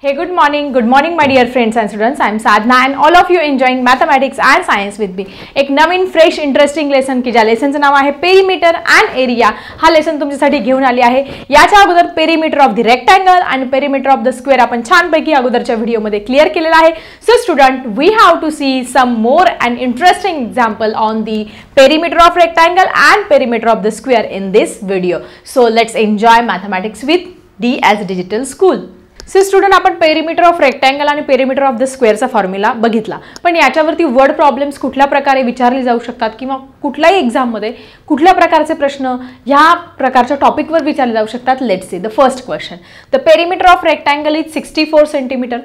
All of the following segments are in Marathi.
Hey, good morning my dear friends and students. I am Sadhna and all of you enjoying mathematics and science with me. एक नवीन फ्रेश इंटरेस्टिंग लेसन की ज्या लेसनचं नाव आहे पेरीमीटर अँड एरिया. हा लेसन तुमच्यासाठी घेऊन आली आहे. याच्या अगोदर पेरीमीटर ऑफ द रेक्टँगल आणि पेरीमीटर ऑफ द स्क्वेअर आपण छानपैकी अगोदरच्या व्हिडिओमध्ये क्लिअर केलेला आहे. So student, we have to see some more and interesting example on the perimeter of rectangle and perimeter of the square in this video. So let's enjoy mathematics with D as digital school. So student, आपण पेरीमीटर ऑफ रेक्टँगल आणि पेरीमीटर ऑफ द स्क्वेअरचा फॉर्म्युला बघितला, पण याच्यावरती वर्ड प्रॉब्लेम्स कुठल्या प्रकारे विचारले जाऊ शकतात किंवा कुठल्याही एक्झाममध्ये कुठल्या प्रकारचे प्रश्न ह्या प्रकारच्या टॉपिकवर विचारले जाऊ शकतात. Let's see the first question. The perimeter of rectangle is 64 centimetre.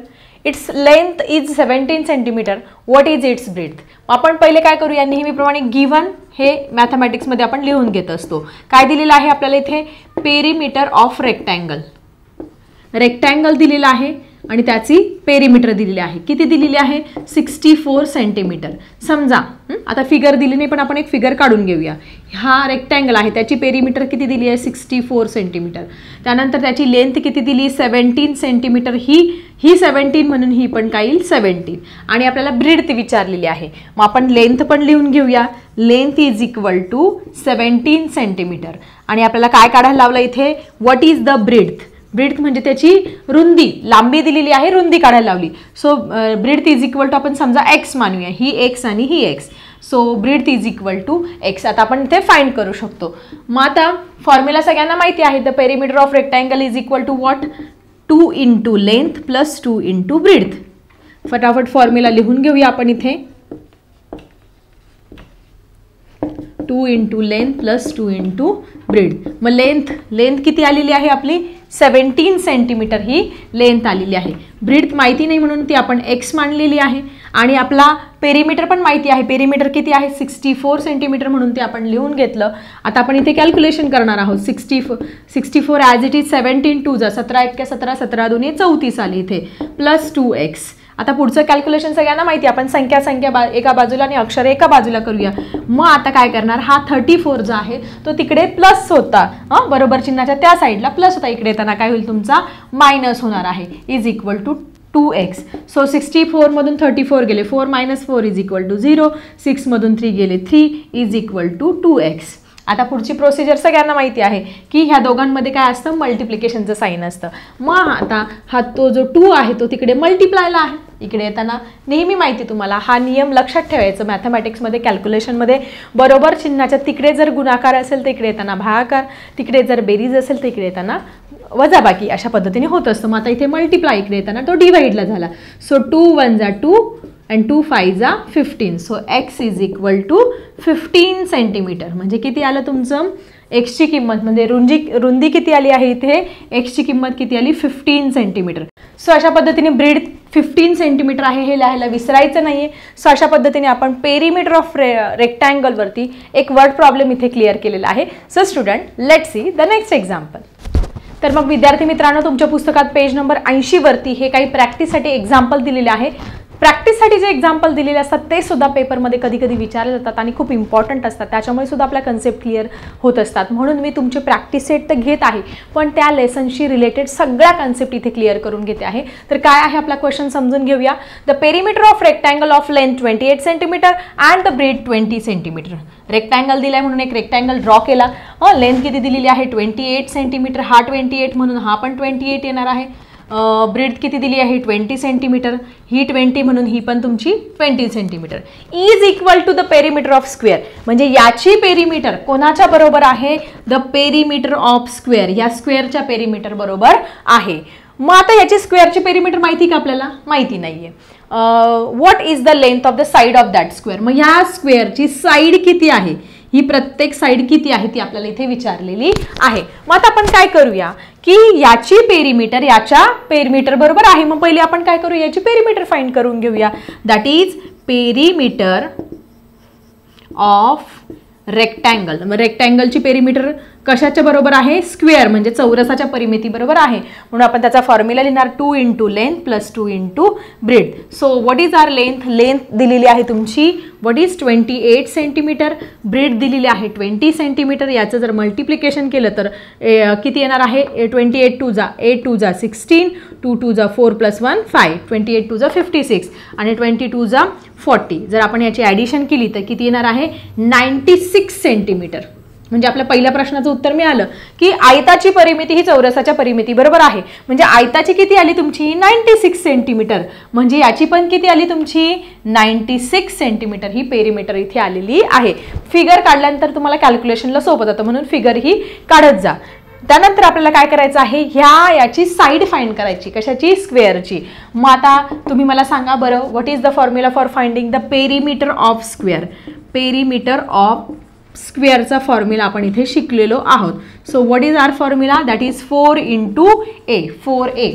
Its length is 17 centimetre. What is it's breath? आपण पहिले काय करूया, नेहमीप्रमाणे गिवन हे मॅथमॅटिक्समध्ये आपण लिहून घेत असतो. काय दिलेलं आहे आपल्याला इथे? Perimeter of rectangle. रेक्टँगल दिलेला आहे आणि त्याची पेरीमीटर दिलेली आहे. किती दिलेली आहे? 64 सेंटीमीटर. समजा आता फिगर दिली नाही, पण आपण एक फिगर काढून घेऊया. हा रेक्टँगल आहे, त्याची पेरीमीटर किती दिली आहे? 64 सेंटीमीटर. त्यानंतर त्याची लेंथ किती दिली? 17 सेंटीमीटर. ही 17 म्हणून ही पण काय येईल? 17. आणि आपल्याला ब्रेड्थ विचारलेली आहे. मग आपण लेंथ पण लिहून घेऊया. Length is equal to 17 centimetre. आणि आपल्याला काय काढायला लावलं इथे? What is the breadth? Breadth म्हणजे त्याची रुंदी, लांबी दिलेली आहे, रुंदी काढायला लावली. So breadth is equal to आपण समजा एक्स मानूया. ही एक्स आणि ही X. So breadth is equal to X. आता आपण इथे फाइंड करू शकतो. मग आता फॉर्म्युला सगळ्यांना माहिती आहे. The perimeter of rectangle is equal to what? 2 into length plus 2 into breadth. फटाफट फॉर्म्युला लिहून घेऊया आपण इथे. 2 into length plus 2 into breadth. मग लेंथ किती आलेली आहे आपली? 17 सेंटीमीटर ही लेंथ आलेली आहे. ब्रेड्थ माहिती नाही म्हणून ती आपण एक्स मानलेली आहे. आणि आपला पेरीमीटर पण माहिती आहे. पेरीमीटर किती आहे? 64 सेंटीमीटर म्हणून ते आपण लिहून घेतलं. आता आपण इथे कॅल्क्युलेशन करणार आहोत. 64 ॲज इट इज 17 2 जा 17 1 17 17 2 34 आली इथे प्लस 2x. आता पुढचं कॅल्क्युलेशन सगळ्यांना माहिती आहे. आपण संख्या एका बाजूला आणि अक्षर एका बाजूला करूया. मग आता काय करणार? हा 34 जो आहे तो तिकडे प्लस होता, बरोबर चिन्हाच्या त्या साईडला प्लस होता. इकडे येताना काय होईल? तुमचा मायनस होणार आहे. Is equal to 2x. So 64 मधून 34 गेले, 4 - 4 इज इक्वल टू 0. 6 मधून 3 गेले, 3 इज इक्वल टू 2x. आता पुढची प्रोसिजर सगळ्यांना माहिती आहे की ह्या दोघांमध्ये काय असतं? मल्टिप्लिकेशनचं साईन असतं. मग आता हा तो जो 2 आहे तो तिकडे मल्टिप्लायला आहे. इकडे येताना नेहमी माहिती तुम्हाला हा नियम लक्षात ठेवायचं मॅथमॅटिक्समध्ये, कॅल्क्युलेशनमध्ये. बरोबर चिन्हाच्या तिकडे जर गुणाकार असेल तर इकडे येताना भागाकार, तिकडे जर बेरीज असेल तर इकडे येताना वजाबाकी, अशा पद्धतीने होत असतं. मग आता इथे मल्टिप्लाय, इकडे येताना तो डिवाइडला झाला. सो 2 1 जा 2 and 2 5 जा 15. So x is equal to 15 centimetre. म्हणजे किती आलं तुमचं? एक्सची किंमत म्हणजे रुंदी किती आली आहे इथे? एक्सची किंमत किती आली? 15 सेंटीमीटर. सो अशा पद्धतीने ब्रेड्थ 15 सेंटीमीटर आहे हे लिहायला विसरायचं नाहीये. सो अशा पद्धतीने आपण पेरीमीटर ऑफ रेक्टँगलवरती एक वर्ड प्रॉब्लेम इथे क्लिअर केलेला आहे. So student, let's see the next example. तर मग विद्यार्थी मित्रांनो, तुमच्या पुस्तकात पेज नंबर 80 वरती हे काही प्रॅक्टिससाठी एक्झाम्पल दिलेले आहे. प्रॅक्टिससाठी जे एक्झाम्पल दिलेले असतात ते सुद्धा पेपरमध्ये कधी कधी विचारले जातात आणि खूप इम्पॉर्टंट असतात. त्याच्यामुळे सुद्धा आपल्या कन्सेप्ट क्लिअर होत असतात. म्हणून मी तुमचे प्रॅक्टिस सेट तर घेत आहे, पण त्या लेसनशी रिलेटेड सगळ्या कन्सेप्ट इथे क्लिअर करून घेते आहे. तर काय आहे आपला क्वेश्चन समजून घेऊया. The perimeter of rectangle of length 28 centimetre and the bread 20 centimetre. Rectangle दिलाय म्हणून एक रेक्टँगल ड्रॉ केला. लेंथ किती दिलेली आहे? 28 सेंटीमीटर. हा 28 म्हणून हा पण 28 येणार आहे. ब्रेड्थ किती दिली आहे? 20 सेंटीमीटर. ही 20 म्हणून ही पण तुमची 20 centimetre. Is equal to the perimeter of square. म्हणजे याची पेरीमीटर कोणाच्या बरोबर आहे? The perimeter of square. या स्क्वेअरच्या पेरीमीटर बरोबर आहे. मग आता याची स्क्वेअरची पेरीमीटर माहिती का आपल्याला? माहिती नाहीये. What is the length of the side of that square. मग ह्या स्क्वेअरची साईड किती आहे? ही प्रत्येक साईड किती आहे ती आपल्याला इथे विचारलेली आहे. मग आता आपण काय करूया की याची पेरीमीटर याच्या पेरीमीटर बरोबर आहे. मग पहिले आपण काय करू? याची पेरीमीटर फाइंड करून घेऊया. That is perimeter of rectangle. मग रेक्टँगलची पेरीमीटर कशाच्या बरोबर आहे? स्क्वेअर म्हणजे चौरसाच्या परिमिती बरोबर आहे. म्हणून आपण त्याचा फॉर्म्युला लिहिणार 2 into length plus 2 into breadth. So what is our length? Length दिलेली आहे तुमची व्हॉट इज 28 सेंटीमीटर. ब्रेड्थ दिलेली आहे 20 सेंटीमीटर. याचं जर मल्टिप्लिकेशन केलं तर किती येणार आहे? 28 2 जा 8 2 जा 16. 2 2 जा 4 + 1 5, 28 2 जा 56 आणि 22 जा 40. जर आपण याची ॲडिशन केली तर किती येणार आहे 96 सेंटीमीटर. म्हणजे आपल्या पहिल्या प्रश्नाचं उत्तर मिळालं की आयताची परिमिती ही चौरसाच्या परिमिती बरोबर आहे. म्हणजे आयताची किती आली तुमची 96 सेंटीमीटर. म्हणजे याची पण किती आली तुमची 96 सेंटीमीटर ही पेरिमीटर इथे आलेली आहे. फिगर काढल्यानंतर तुम्हाला कॅल्क्युलेशनला सोपं जातं म्हणून फिगर ही काढत जा. त्यानंतर आपल्याला काय करायचं आहे याची साईड फाइंड करायची. कशाची स्क्वेअरची. मग आता तुम्ही मला सांगा बरं what is the formula for finding the perimeter of square. Perimeter of स्क्वेअरचा फॉर्म्युला आपण इथे शिकलेलो आहोत. So what is our formula that is 4 × A 4A.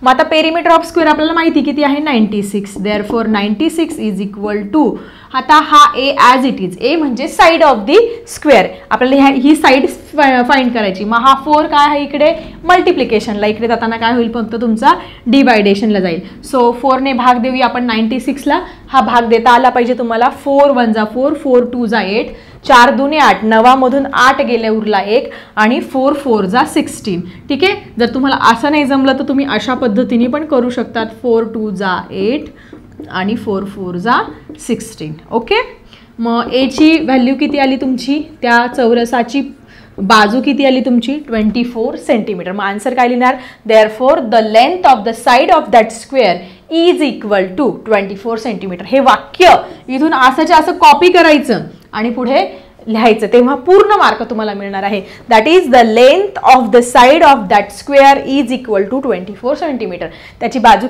मग आता पेरिमीटर ऑफ स्क्वेअर आपल्याला माहिती किती आहे 96. देअरफॉर 96 इज इक्वल टू आता हा A as it is. A म्हणजे साईड ऑफ दी स्क्वेअर. आपल्याला ही साईड फाइंड करायची. मग हा 4 काय आहे इकडे मल्टिप्लिकेशनला. इकडे जाताना काय होईल फक्त तुमचा डिवायडेशनला जाईल. सो 4ने भाग देऊया आपण 96ला. हा भाग देता आला पाहिजे तुम्हाला. 4 1 जा 4, 4 2 जा 8, 4 2 8, 9 मधून 8 गेले उरला 1 आणि 4 4 जा 16. ठीक आहे. जर तुम्हाला असं नाही जमलं तर तुम्ही अशा पद्धतीने पण करू शकतात. 4 2 जा 8 आणि 4 4 जा 16. ओके. मग A ची व्हॅल्यू किती आली तुमची त्या चौरसाची बाजू किती आली तुमची 24 सेंटीमीटर. मग आन्सर काय लिहिणार therefore the length of the side of that square is equal to 24 centimetre. हे वाक्य इथून असंच्या असं कॉपी करायचं आणि पुढे लिहायचं तेव्हा पूर्ण मार्क तुम्हाला मिळणार आहे. That is the length of the side of that square is equal to 24 centimetre. त्याची बाजू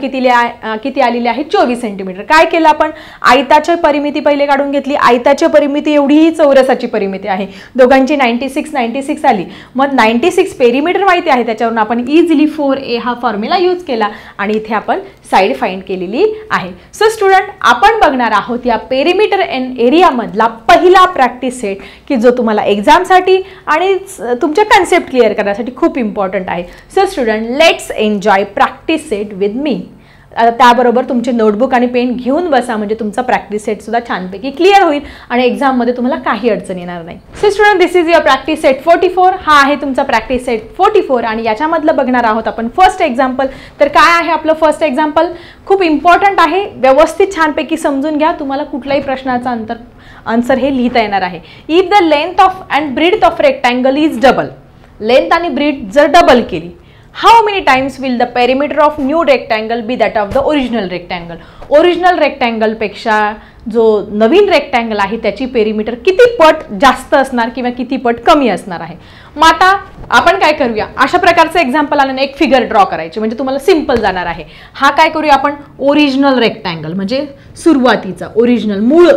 किती आलेली आहे 24 सेंटीमीटर. काय केलं आपण आयताची परिमिती पहिले काढून घेतली. आयताची परिमिती एवढी ही चौरसाची परिमिती आहे. दोघांची 96 आली. मग 96 पेरिमीटर माहिती आहे त्याच्यावरून आपण इझिली 4A हा फॉर्म्युला यूज केला आणि इथे आपण साईड फाइंड केलेली आहे. सो स्टुडंट आपण बघणार आहोत या पेरिमीटर एंड एरिया मधला पहिला प्रॅक्टिस सेट की जो तुम्हाला एक्झामसाठी आणि तुमच्या कन्सेप्ट क्लिअर करण्यासाठी खूप इम्पॉर्टंट आहे. So student let's enjoy practice set with me. त्याबरोबर तुमचे नोटबुक आणि पेन घेऊन बसा म्हणजे तुमचा प्रॅक्टिस सेट सुद्धा छानपैकी क्लिअर होईल आणि एक्झाममध्ये तुम्हाला काही अडचण येणार नाही. So student this is your practice set 44. हा आहे तुमचा प्रॅक्टिस सेट 44 आणि याच्यामधलं बघणार आहोत आपण फर्स्ट एक्झाम्पल. तर काय आहे आपलं फर्स्ट एक्झाम्पल खूप इम्पॉर्टंट आहे. व्यवस्थित छानपैकी समजून घ्या. तुम्हाला कुठल्याही प्रश्नाचा आन्सर हे लिहिता येणार आहे. If the length of and breadth of rectangle is double. Length आणि ब्रीथ जर डबल केली how many times will the perimeter of new rectangle be that of the original rectangle. Original rectangle पेक्षा जो नवीन रेक्टँगल आहे त्याची पेरिमीटर किती पट जास्त असणार किंवा किती पट कमी असणार आहे. मग आता आपण काय करूया अशा प्रकारचं एक्झाम्पल आलं एक फिगर ड्रॉ करायची म्हणजे तुम्हाला सिंपल जाणार आहे. हा काय करूया आपण ओरिजिनल रेक्टँगल म्हणजे सुरुवातीचा ओरिजिनल मूळ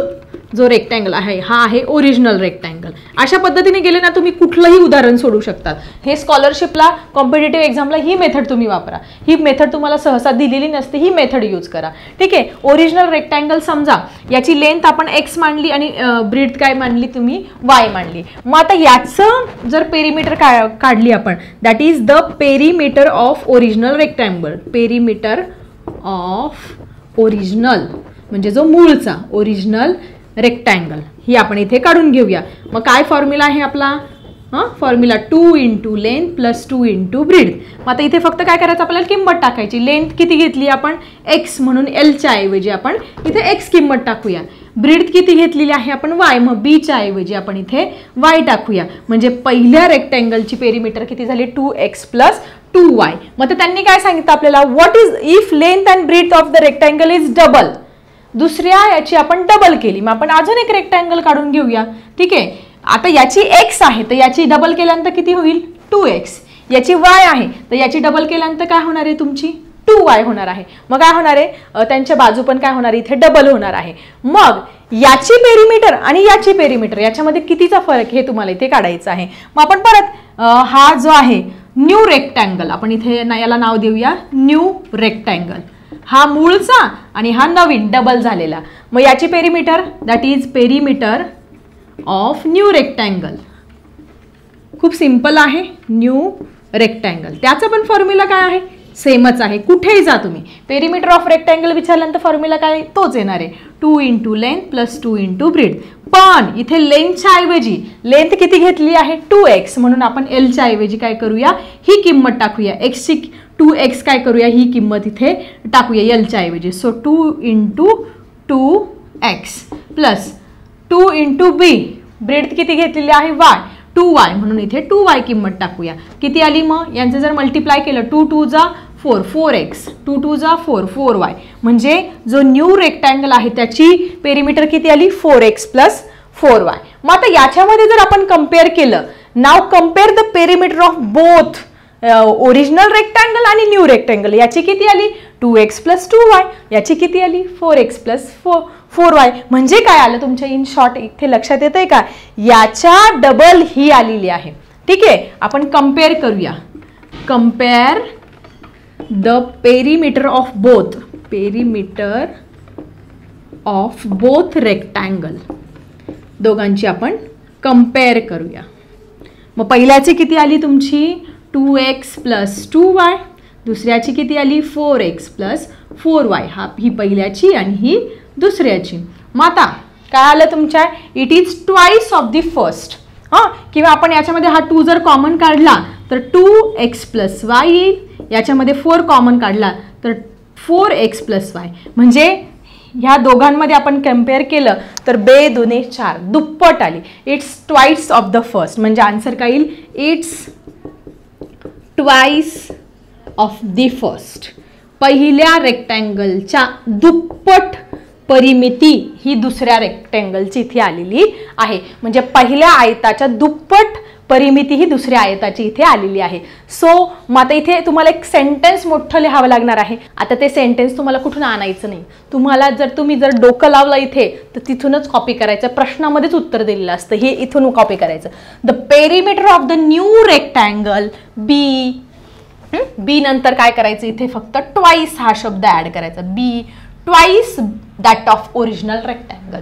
जो रेक्टँगल आहे हा आहे ओरिजिनल रेक्टँगल. अशा पद्धतीने गेले ना तुम्ही कुठलंही उदाहरण सोडू शकतात. हे स्कॉलरशिपला कॉम्पिटिटिव्ह एक्झामला ही मेथड तुम्ही वापरा. ही मेथड तुम्हाला सहसा दिलेली नसते. ही मेथड यूज करा. ठीक आहे. ओरिजिनल रेक्टँगल समजा याची लेंथ आपण x मानली आणि ब्रीथ काय मानली तुम्ही y मानली. मग आता याचं जर पेरिमीटर काढली आपण that is the perimeter of original rectangle. Perimeter of original म्हणजे जो मूळचा ओरिजिनल रेक्टँगल ही आपण इथे काढून घेऊया. मग काय फॉर्म्युला आहे आपला फॉर्म्युला 2 × लेंथ प्लस 2 × ब्रीथ. मग आता इथे फक्त काय करायचं आपल्याला किंमत टाकायची. लेंथ किती घेतली आपण x म्हणून एलच्या ऐवजी आपण इथे x किंमत टाकूया. ब्रीथ किती घेतलेली आहे आपण y मग b च्या ऐवजी आपण इथे y टाकूया. म्हणजे पहिल्या रेक्टँगलची पेरिमीटर किती झाली 2x + 2y. मग त्यांनी काय सांगितलं आपल्याला what is if length and breadth of the rectangle is double. दुसऱ्या याची आपण डबल केली मग आपण अजून एक रेक्टँगल काढून घेऊया. ठीक आहे. आता याची x आहे तर याची डबल केल्यानंतर किती होईल 2x. याची y आहे तर याची डबल केल्यानंतर काय होणार आहे तुमची 2y होणार आहे. मग काय होणार आहे त्यांच्या बाजू पण काय होणार इथे डबल होणार आहे. मग याची पेरिमीटर आणि याची पेरिमीटर याच्यामध्ये कितीचा फरक हे तुम्हाला इथे काढायचं आहे. मग आपण परत हा जो आहे न्यू रेक्टँगल आपण इथे याला नाव देऊया न्यू रेक्टँगल. हा मूळचा आणि हा नवीन डबल झालेला. मग याची perimeter that is perimeter of new rectangle. खूप सिंपल आहे न्यू रेक्टँगल. त्याचा पण फॉर्म्युला काय आहे सेमच आहे. कुठेही जा तुम्ही पेरिमीटर ऑफ रेक्टँगल विचारल्यानंतर फॉर्म्युला काय तोच येणार आहे 2 × लेंथ प्लस 2 × ब्रीथ. पण इथे लेंथच्या ऐवजी लेंथ किती घेतली आहे 2x म्हणून आपण एलच्या ऐवजी काय करूया ही किंमत टाकूया. x ची 2x काय करूया, ही किंमत इथे टाकूया एलच्या ऐवजी. So 2 × 2x plus 2 × b, bread किती घेतलेली आहे y, 2y, म्हणून इथे 2y किंमत टाकूया. किती आली मग, यांचं जर मल्टिप्लाय केलं 2 × 2 = 4, 4x, 2 × 2 = 4, 4y, म्हणजे जो न्यू रेक्टँगल आहे त्याची पेरिमीटर किती आली, 4x + 4y. मग आता याच्यामध्ये जर आपण कम्पेअर केलं, now compare the perimeter of both original rectangle आणि न्यू रेक्टँगल. याची किती आली, 2x + 2y, याची किती आली, 4x + 4y. म्हणजे काय आलं तुमच्या इन शॉर्ट, इथे लक्षात येतंय का, याच्या डबल ही आलेली आहे. ठीक आहे, आपण कम्पेअर करूया. Compare the perimeter of both rectangle, दोघांची आपण कम्पेअर करूया. मग पहिल्याची किती आली तुमची, 2x + 2y, दुसऱ्याची किती आली, 4x + 4y. ही पहिल्याची आणि ही दुसऱ्याची. मग आता काय आलं तुमच्या, it is twice of the first. किंवा आपण याच्यामध्ये हा 2 जर कॉमन काढला तर 2x + y येईल, याच्यामध्ये 4 कॉमन काढला तर 4x + y. म्हणजे ह्या दोघांमध्ये आपण कम्पेअर केलं तर 2 × 2 = 4, दुप्पट आली. It's twice of the first, म्हणजे आन्सर काय येईल, it's twice of the first. पहिल्या रेक्टँगलच्या दुप्पट परिमिती ही दुसऱ्या रेक्टँगलची इथे आलेली आहे. म्हणजे पहिल्या आयताच्या दुप्पट परिमिती ही दुसऱ्या आयताची इथे आलेली आहे. सो मग आता इथे तुम्हाला एक सेंटेन्स मोठं लिहावं लागणार आहे. आता ते सेंटेन्स तुम्हाला कुठून आणायचं नाही, तुम्हाला तुम्ही जर डोकं लावलं इथे तर तिथूनच कॉपी करायचं, प्रश्नामध्येच उत्तर दिलेलं असतं, हे इथून कॉपी करायचं. The perimeter of the new rectangle B नंतर काय करायचं, इथे फक्त ट्वाइस हा शब्द ऍड करायचा, be twice that of original rectangle.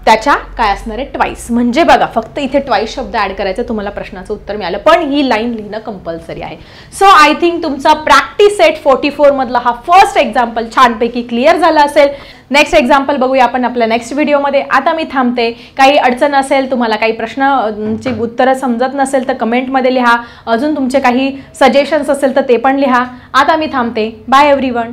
त्याच्या काय असणार आहे, ट्वाइस. म्हणजे बघा फक्त इथे ट्वाइस शब्द ऍड करायचा, तुम्हाला प्रश्नाचं उत्तर मिळालं. पण ही लाईन लिहिणं कंपल्सरी आहे. सो आय थिंक तुमचा प्रॅक्टिस सेट 44 मधला हा फर्स्ट एक्झाम्पल छानपैकी क्लिअर झाला असेल. नेक्स्ट एक्झाम्पल बघूया आपण आपल्या नेक्स्ट व्हिडिओमध्ये. आता मी थांबते. काही अडचण असेल, तुम्हाला काही प्रश्नांची उत्तरं समजत नसेल तर कमेंटमध्ये लिहा. अजून तुमचे काही सजेशन्स असेल तर ते पण लिहा. आता मी थांबते. Bye everyone.